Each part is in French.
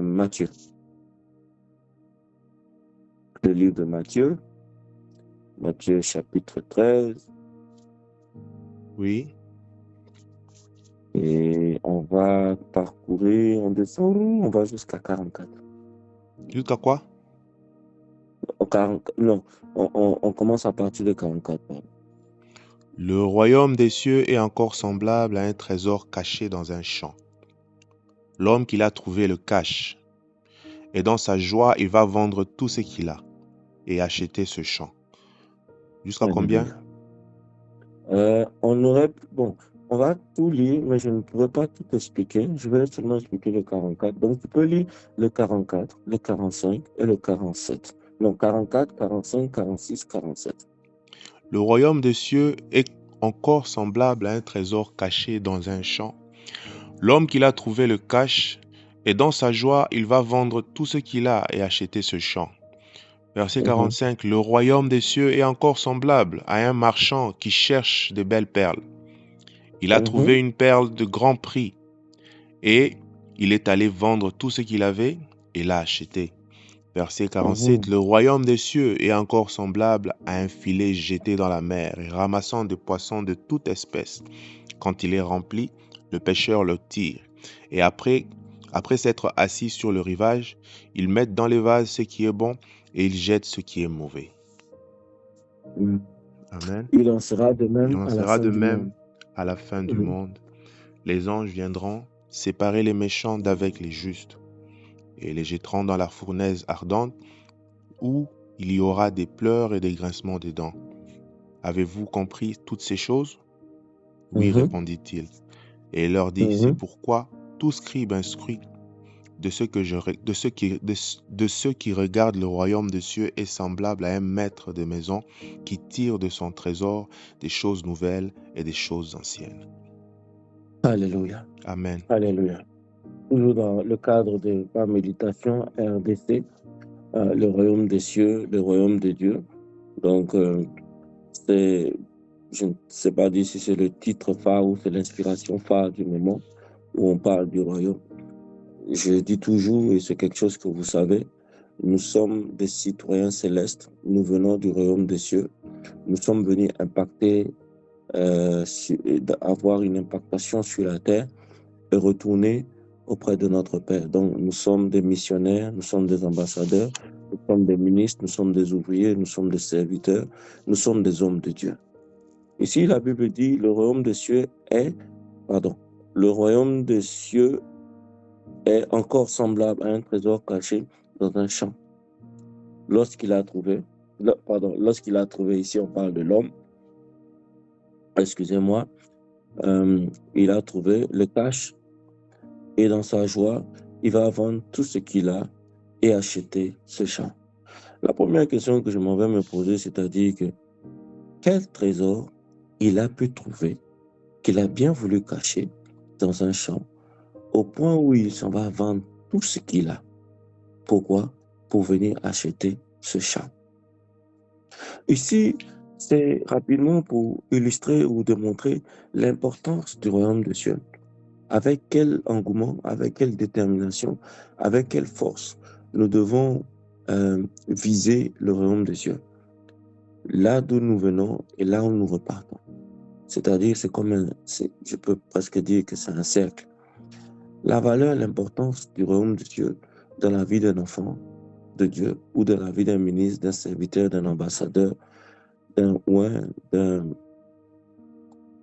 Matthieu. Le livre de Matthieu. Matthieu chapitre 13. Oui. Et on va parcourir, on descend, on va jusqu'à 44. Jusqu'à quoi? Non, on commence à partir de 44. Le royaume des cieux est encore semblable à un trésor caché dans un champ. L'homme qui l'a trouvé le cache, et dans sa joie, il va vendre tout ce qu'il a et acheter ce champ. Jusqu'à combien? Bon, on va tout lire, mais je ne pourrai pas tout expliquer. Je vais seulement expliquer le 44. Donc, tu peux lire le 44, le 45 et le 47. Donc, 44, 45, 46, 47. Le royaume des cieux est encore semblable à un trésor caché dans un champ. L'homme qui l'a trouvé le cache, et dans sa joie, il va vendre tout ce qu'il a et acheter ce champ. Verset 45, le royaume des cieux est encore semblable à un marchand qui cherche de belles perles. Il a trouvé une perle de grand prix et il est allé vendre tout ce qu'il avait et l'a acheté. Verset 47, le royaume des cieux est encore semblable à un filet jeté dans la mer et ramassant des poissons de toute espèce. Quand il est rempli, le pêcheur le tire. Et après s'être assis sur le rivage, ils mettent dans les vases ce qui est bon et ils jettent ce qui est mauvais. Amen. Il en sera de Il même en à la sera fin de du même monde. à la fin du monde. Les anges viendront séparer les méchants d'avec les justes et les jetteront dans la fournaise ardente où il y aura des pleurs et des grincements des dents. Avez-vous compris toutes ces choses? Oui, répondit-il. Et il leur dit, c'est pourquoi tout scribe instruit de ceux qui regardent le royaume des cieux est semblable à un maître de maison qui tire de son trésor des choses nouvelles et des choses anciennes. Alléluia. Amen. Alléluia. Toujours dans le cadre de ma méditation RDC, le royaume des cieux, le royaume de Dieu. Donc, je ne sais pas dire si c'est le titre phare ou c'est l'inspiration phare du moment où on parle du royaume. Je dis toujours, et c'est quelque chose que vous savez, nous sommes des citoyens célestes, nous venons du royaume des cieux, nous sommes venus impacter, avoir une impactation sur la terre et retourner auprès de notre Père. Donc, nous sommes des missionnaires, nous sommes des ambassadeurs, nous sommes des ministres, nous sommes des ouvriers, nous sommes des serviteurs, nous sommes des hommes de Dieu. Ici, la Bible dit, le royaume des cieux le royaume des cieux est encore semblable à un trésor caché dans un champ. Lorsqu'il a trouvé, ici on parle de l'homme, excusez-moi, il a trouvé le cache et dans sa joie, il va vendre tout ce qu'il a et acheter ce champ. La première question que je m'en vais me poser, c'est-à-dire que quel trésor il a pu trouver, qu'il a bien voulu cacher dans un champ, au point où il s'en va vendre tout ce qu'il a. Pourquoi? Pour venir acheter ce champ. Ici, c'est rapidement pour illustrer ou démontrer l'importance du royaume de Dieu. Avec quel engouement, avec quelle détermination, avec quelle force nous devons viser le royaume de Dieu. Là d'où nous venons et là où nous repartons. C'est-à-dire, je peux presque dire que c'est un cercle. La valeur, l'importance du royaume de Dieu dans la vie d'un enfant de Dieu ou dans la vie d'un ministre, d'un serviteur, d'un ambassadeur, d'un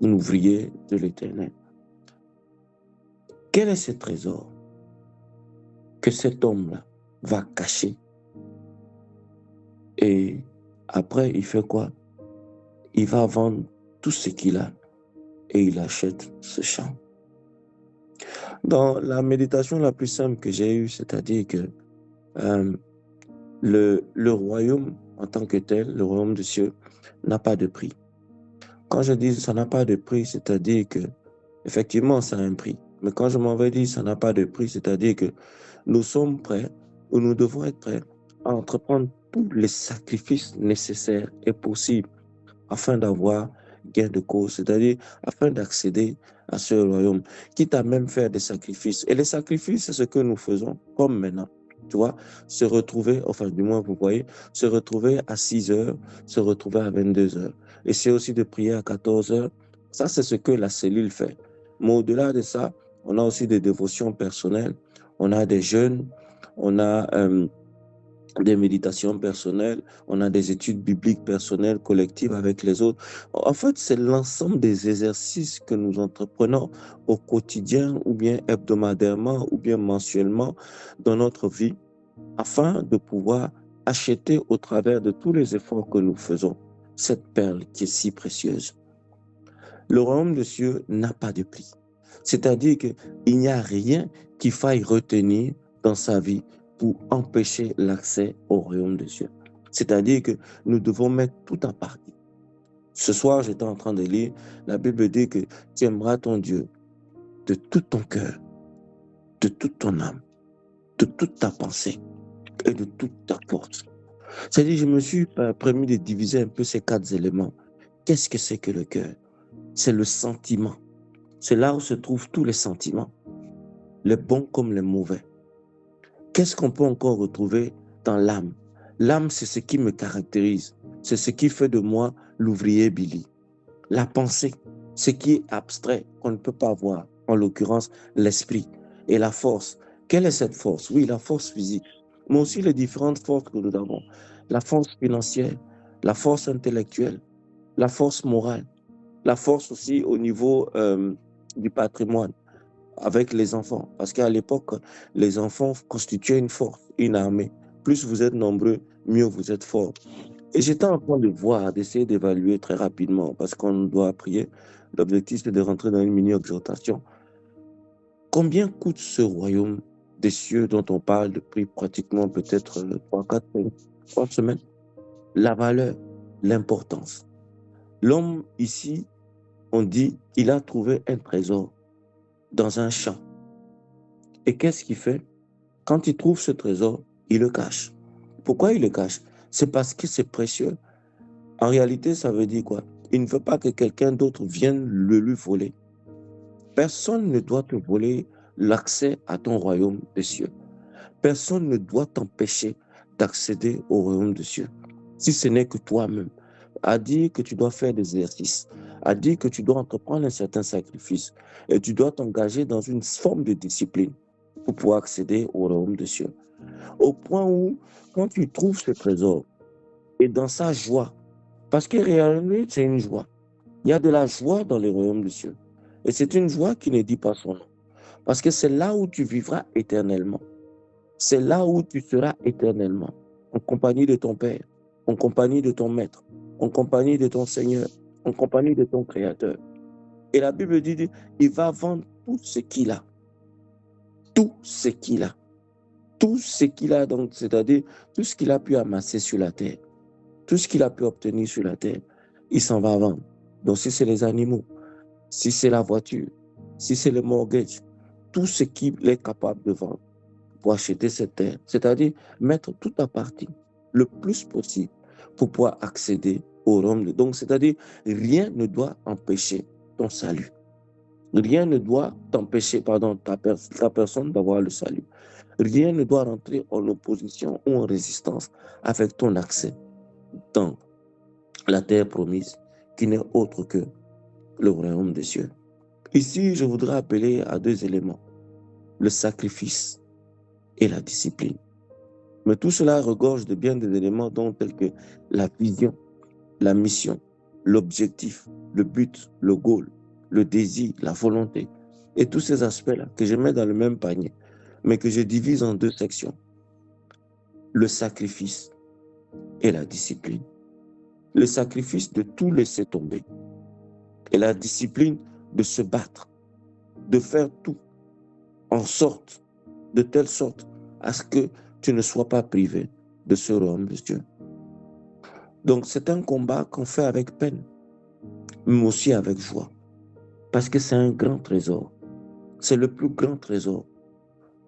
ouvrier de l'Éternel. Quel est ce trésor que cet homme-là va cacher? Et après, il fait quoi? Il va vendre tout ce qu'il a et il achète ce champ. Dans la méditation la plus simple que j'ai eue, c'est-à-dire que le royaume en tant que tel, le royaume des cieux, n'a pas de prix. Quand je dis ça n'a pas de prix, c'est-à-dire que effectivement, ça a un prix. Mais quand je m'en vais dire ça n'a pas de prix, c'est-à-dire que nous sommes prêts ou nous devons être prêts à entreprendre tous les sacrifices nécessaires et possibles afin d'avoir gain de cause, c'est-à-dire afin d'accéder à ce royaume, quitte à même faire des sacrifices. Et les sacrifices, c'est ce que nous faisons, comme maintenant. Tu vois, se retrouver, enfin, du moins, vous voyez, se retrouver à 6 heures, se retrouver à 22 heures. Essayer aussi de prier à 14 heures. Ça, c'est ce que la cellule fait. Mais au-delà de ça, on a aussi des dévotions personnelles, on a des jeûnes, on a des méditations personnelles, on a des études bibliques personnelles, collectives avec les autres. En fait, c'est l'ensemble des exercices que nous entreprenons au quotidien ou bien hebdomadairement ou bien mensuellement dans notre vie afin de pouvoir acheter au travers de tous les efforts que nous faisons cette perle qui est si précieuse. Le royaume de Dieu n'a pas de prix. C'est-à-dire qu'il n'y a rien qui faille retenir dans sa vie pour empêcher l'accès au royaume de Dieu. C'est-à-dire que nous devons mettre tout en partie. Ce soir, j'étais en train de lire, la Bible dit que tu aimeras ton Dieu de tout ton cœur, de toute ton âme, de toute ta pensée et de toute ta force. C'est-à-dire, je me suis permis de diviser un peu ces 4 éléments. Qu'est-ce que c'est que le cœur? C'est le sentiment. C'est là où se trouvent tous les sentiments, les bons comme les mauvais. Qu'est-ce qu'on peut encore retrouver dans l'âme? L'âme, c'est ce qui me caractérise. C'est ce qui fait de moi l'ouvrier Billy. La pensée, ce qui est abstrait, qu'on ne peut pas voir. En l'occurrence, l'esprit. Et la force. Quelle est cette force? Oui, la force physique, mais aussi les différentes forces que nous avons. La force financière, la force intellectuelle, la force morale, la force aussi au niveau du patrimoine avec les enfants. Parce qu'à l'époque, les enfants constituaient une force, une armée. Plus vous êtes nombreux, mieux vous êtes forts. Et j'étais en train de voir, d'essayer d'évaluer très rapidement, parce qu'on doit prier. L'objectif, c'est de rentrer dans une mini-exhortation. Combien coûte ce royaume des cieux dont on parle depuis pratiquement peut-être 3 semaines? La valeur, l'importance. L'homme ici, on dit, il a trouvé un trésor dans un champ. Et qu'est-ce qu'il fait? Quand il trouve ce trésor, il le cache. Pourquoi il le cache? C'est parce que c'est précieux. En réalité, ça veut dire quoi? Il ne veut pas que quelqu'un d'autre vienne le lui voler. Personne ne doit te voler l'accès à ton royaume des cieux. Personne ne doit t'empêcher d'accéder au royaume des cieux. Si ce n'est que toi-même, à dire que tu dois faire des exercices, à dire que tu dois entreprendre un certain sacrifice et tu dois t'engager dans une forme de discipline pour pouvoir accéder au royaume des cieux. Au point où, quand tu trouves ce trésor et dans sa joie, parce que réellement, c'est une joie. Il y a de la joie dans le royaume des cieux. Et c'est une joie qui ne dit pas son nom. Parce que c'est là où tu vivras éternellement. C'est là où tu seras éternellement, en compagnie de ton Père, en compagnie de ton Maître, en compagnie de ton Seigneur, en compagnie de ton Créateur. Et la Bible dit, il va vendre tout ce qu'il a. Tout ce qu'il a. Tout ce qu'il a, donc, c'est-à-dire tout ce qu'il a pu amasser sur la terre, tout ce qu'il a pu obtenir sur la terre, il s'en va vendre. Donc, si c'est les animaux, si c'est la voiture, si c'est le mortgage, tout ce qu'il est capable de vendre pour acheter cette terre, c'est-à-dire mettre tout à partie, le plus possible, pour pouvoir accéder au royaume. Donc, c'est-à-dire, rien ne doit empêcher ton salut. Rien ne doit t'empêcher, pardon, ta personne d'avoir le salut. Rien ne doit rentrer en opposition ou en résistance avec ton accès dans la terre promise, qui n'est autre que le royaume des cieux. Ici, je voudrais appeler à 2 éléments, le sacrifice et la discipline. Mais tout cela regorge de bien des éléments dont tels que la vision, la mission, l'objectif, le but, le goal, le désir, la volonté, et tous ces aspects-là que je mets dans le même panier, mais que je divise en 2 sections. Le sacrifice et la discipline. Le sacrifice de tout laisser tomber et la discipline de se battre, de faire tout en sorte, de telle sorte à ce que tu ne sois pas privé de ce royaume de Dieu. Donc c'est un combat qu'on fait avec peine, mais aussi avec joie, parce que c'est un grand trésor. C'est le plus grand trésor.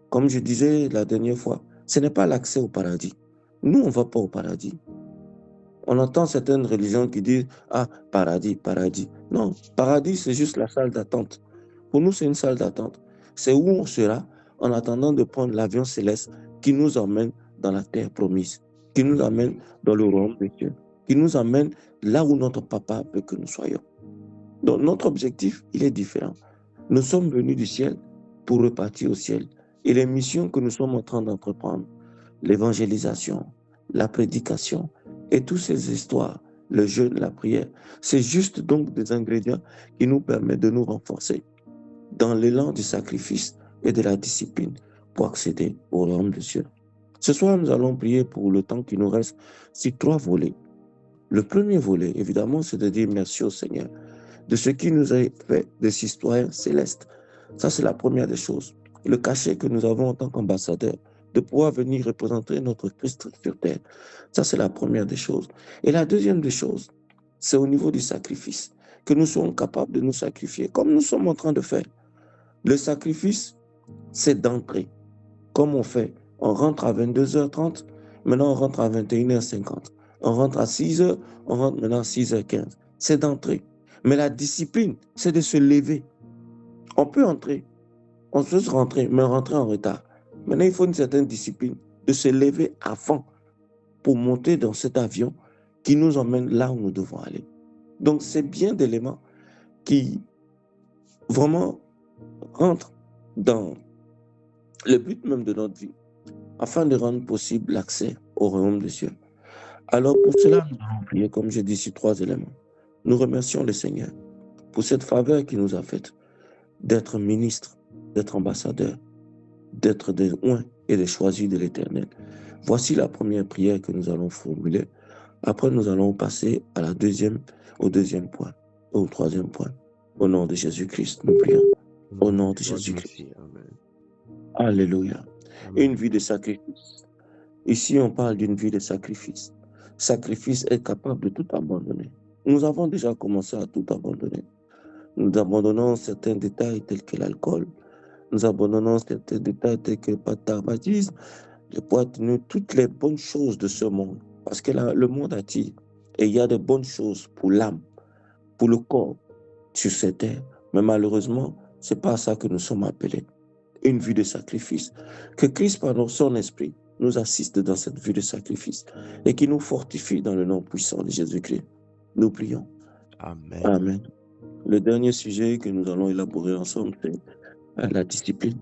Comme je disais la dernière fois, ce n'est pas l'accès au paradis. Nous, on ne va pas au paradis. On entend certaines religions qui disent « Ah, paradis, paradis ». Non, paradis, c'est juste la salle d'attente. Pour nous, c'est une salle d'attente. C'est où on sera en attendant de prendre l'avion céleste qui nous emmène dans la terre promise, qui nous amène dans le royaume de Dieu, qui nous amène là où notre papa veut que nous soyons. Donc notre objectif, il est différent. Nous sommes venus du ciel pour repartir au ciel. Et les missions que nous sommes en train d'entreprendre, l'évangélisation, la prédication et toutes ces histoires, le jeûne, la prière, c'est juste donc des ingrédients qui nous permettent de nous renforcer dans l'élan du sacrifice et de la discipline pour accéder au royaume de Dieu. Ce soir, nous allons prier pour le temps qui nous reste sur 3 volets. Le premier volet, évidemment, c'est de dire merci au Seigneur de ce qui nous a fait des citoyens célestes. Ça, c'est la première des choses. Le cachet que nous avons en tant qu'ambassadeurs, de pouvoir venir représenter notre Christ sur terre. Ça, c'est la première des choses. Et la deuxième des choses, c'est au niveau du sacrifice, que nous soyons capables de nous sacrifier, comme nous sommes en train de faire. Le sacrifice, c'est d'entrer. Comme on fait, on rentre à 22h30, maintenant on rentre à 21h50. On rentre à 6h, on rentre maintenant à 6h15. C'est d'entrer. Mais la discipline, c'est de se lever. On peut entrer, on peut se rentrer, mais rentrer en retard. Maintenant, il faut une certaine discipline de se lever avant pour monter dans cet avion qui nous emmène là où nous devons aller. Donc, c'est bien d'éléments qui vraiment rentrent dans le but même de notre vie, afin de rendre possible l'accès au royaume des cieux. Alors, pour cela, nous allons prier, comme je dis, sur 3 éléments. Nous remercions le Seigneur pour cette faveur qu'il nous a faite d'être ministre, d'être ambassadeur, d'être des oints et des choisis de l'Éternel. Voici la première prière que nous allons formuler. Après, nous allons passer à au deuxième point, au troisième point. Au nom de Jésus-Christ, nous prions. Au nom de Jésus-Christ. Alléluia. Une vie de sacrifice. Ici, on parle d'une vie de sacrifice. Sacrifice est capable de tout abandonner. Nous avons déjà commencé à tout abandonner. Nous abandonnons certains détails tels que l'alcool. Nous abandonnons certains détails tels que le tabagisme, le poitrine, toutes les bonnes choses de ce monde. Parce que le monde attire. Et il y a de bonnes choses pour l'âme, pour le corps, sur cette terre. Mais malheureusement, ce n'est pas à ça que nous sommes appelés. Une vie de sacrifice. Que Christ, par son esprit, nous assiste dans cette vie de sacrifice et qui nous fortifie dans le nom puissant de Jésus-Christ. Nous prions. Amen. Amen. Le dernier sujet que nous allons élaborer ensemble, c'est la discipline.